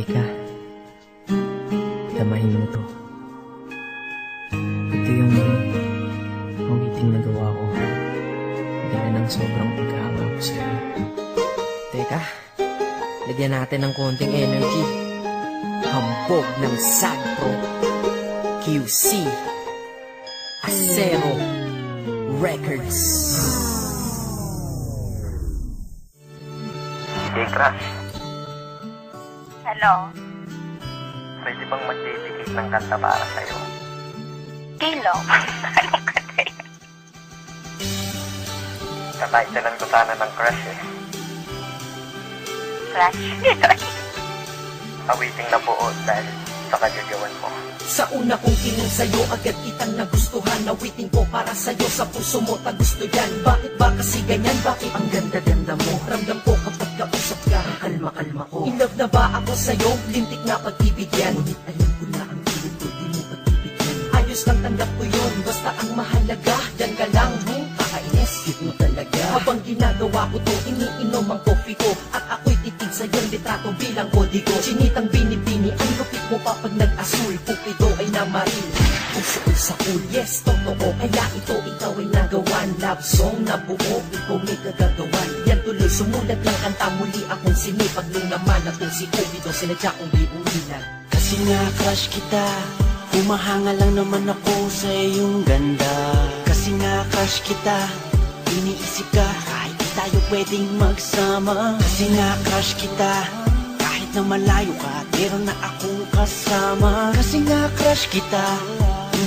Halika, damahin mo to. Ito yung awiting nagawa ko. Dala ng sobrang pagkahanga ko sa'yo. Teka, lagyan natin ng konting energy. Hambog ng Sagpro QC Acero Records. Hey, Crush. Hello? Pwede bang magdedicate ng kanta para sa'yo? Kilo? Anong kanta yun? Tataytalan ko sana ng Crush eh. Crush? Awiting na buo dahil sa kagagawan mo. Sa una kong tingin sa'yo, agad kitang nagustuhan. Nawitin ko para sa'yo, sa puso mo tagusto yan. Bakit ba kasi ganyan? Bakit ang ganda-ganda mo? Ramdam ko kapag kausap ka, kalma-kalma ko. In love na ba ako sa'yo? Lintik na pag-ibig yan. Ngunit alam ko na ang pilit ko, di mo pag-ibigyan. Ayos lang tanggap ko yun, basta ang mahalaga, dyan ka lang, kakainis, cute mo talaga. Habang ginagawa ko to, iniinom ang coffee ko, at ako'y titig sa iyong litrato bilang kodigo. Chinitang binibini, ang lupit mo pa pag nag-asul. Pupido ay namaril, puso'y sa cool. Yes, totoo, kaya ito ikaw ay nagawan. Love song na buo, ikaw may kagagawan. Yan tuloy, sumulat ng kanta, muli akong sinipag. Nung naman atong si Cupido, sinadya kong biulilan. Kasi nga crush kita, humahanga lang naman ako sa iyong ganda. Kasi nga crush kita, iniisip ka kahit di tayo pwedeng magsama. Kasi nga crush kita, kahit na malayo ka, meron na akong kasama. Kasi nga crush kita,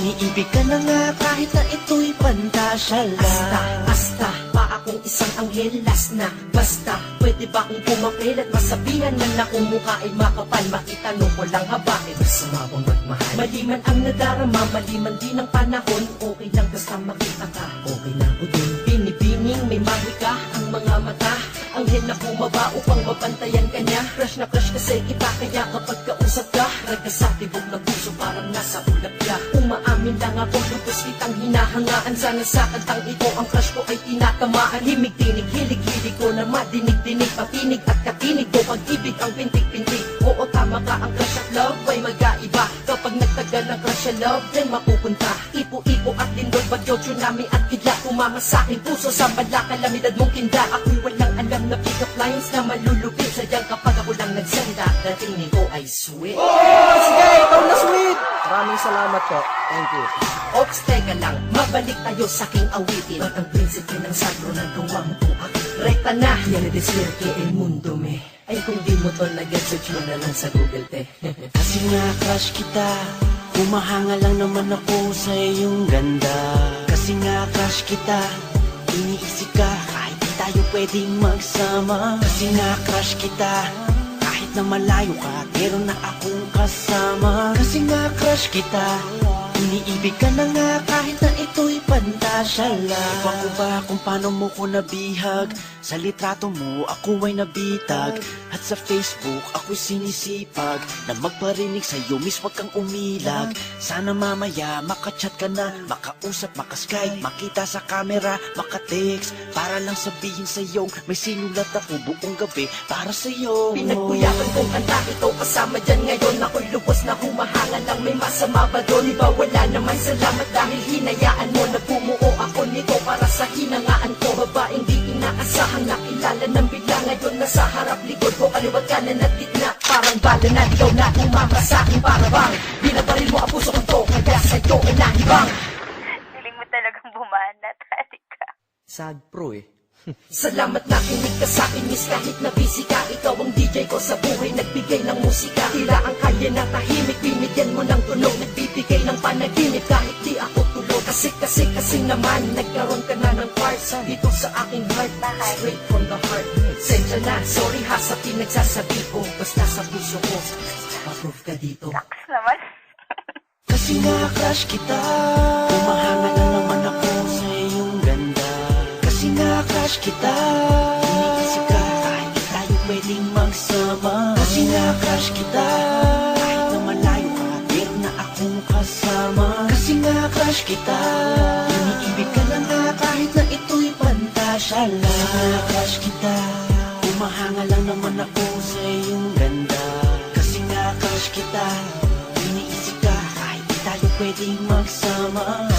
iniibig ka na nga kahit na ito'y pantasya lang. Asta, pa akong isang anghel, last na. Basta, pwede ba akong pumapel at masabihan man na kung mukha ay makapal? Makitanong ko lang haba, eh masama bang magmahal? Maliman ang nadarama, maliman din ang panahon. Okay lang basta makita ka, okay lang ko din. Binibining, may mahika ang mga mata. Anghel na bumaba upang mapantayan ka niya. Crush na crush kasi kita, kaya kapag kausap ka, nagkasatibog na puso parang nasa ulap ka. Umaamin lang ako, lubos kitang hinahangaan. Sana sa kantang ito ang crush ko ay tinatamaan. Himig-tinig, hilig-hilig ko na madinig-dinig, patinig at katinig ko, pag-ibig ang pintig-pintig. Oo, tama ka, ang crush at love ay mag-aiba. Kapag nagtagal ang crush at love, then mapupunta. Ipo-ipo at lindol, bagyo, tsunami at kidla. Tumama sa aking puso, sa bala kalamidad mong kinda. Ako'y walang alam na pick-up lines na malulupit. Sadyang kapag ako lang nagsanda, dating ko ay sweet. Oh, sige, ikaw na sweet! Maraming salamat po. Thank you. Ops, teka lang, mabalik tayo sa aking awitin. Ba't ang prinsipe ng Sagpro ng gawang ko ako? Rekta na, yan na deswerte el mundo me. Ay kung di mo to nag-search mo na lang sa Google te. Kasi nga crush kita, humahanga lang naman ako sa iyong ganda. Kasi nga crush kita, iniisip ka kahit di tayo pwedeng magsama. Kasi nga crush kita, kahit na malayo ka, meron na akong kasama. Kasi nga crush kita, iniibig ka na nga kahit na ito'y pantasya lang. Iwan ko ba kung paano mo ko nabihag? Sa litrato mo ako ay nabitag, at sa Facebook ako'y sinisipag na magparinig sa'yo, miss wag kang umilag. Sana mamaya makachat ka na, makausap, makaskype, makita sa camera, makatext, para lang sabihin sa'yo may sinulat ako buong gabi para sa'yo. Pinagbuyakan kong kanta, ikaw kasama dyan ngayon. Ako'y lubos na humahanga lang, may masama ba doon? Iba wala naman, salamat dahil hinayaan mo. Nagbumuo ako nito para sa hinangaan ko. Babaeng di inaasahang nakilala ng bigla. Ngayon nasa harap likod ko, kaliwat kanan at gitna. Parang bala na ikaw na umama sa akin, para bang binabaril mo ang puso ko to, kaya sa'yo ay nahibang. Feeling mo talagang bumanat, halika. Sagpro eh. Salamat na kinig ka sa akin, miss, kahit na busy ka. Ikaw ang DJ ko sa buhay, nagbigay ng musika. Tila ang kalye na tahimik, binigyan mo ng tunog, nagbibigay ng panaginip kahit di ako tulog. Kasi naman, nagkaroon ka na ng parts dito sa aking heart, straight from the heart. Sensya na, sorry ha sa pinagsasabi ko, basta sa puso ko, approve ka dito. Saks naman. Kasi nga crush kita, humahanga na naman ako sa iyong ganda. Kasi nga crush kita, iniisip ka kahit di tayo pwedeng magsama. Kasi nga crush kita, kahit na malayo ka, meron na akong kasama. Kasi nga crush kita, iniibig ka na nga kahit na ito'y pantasya lang. Kasi nga crush kita, humahanga lang naman ako sa iyong ganda. Kasi nga kita, iniisip ka kahit di tayo pwedeng magsama.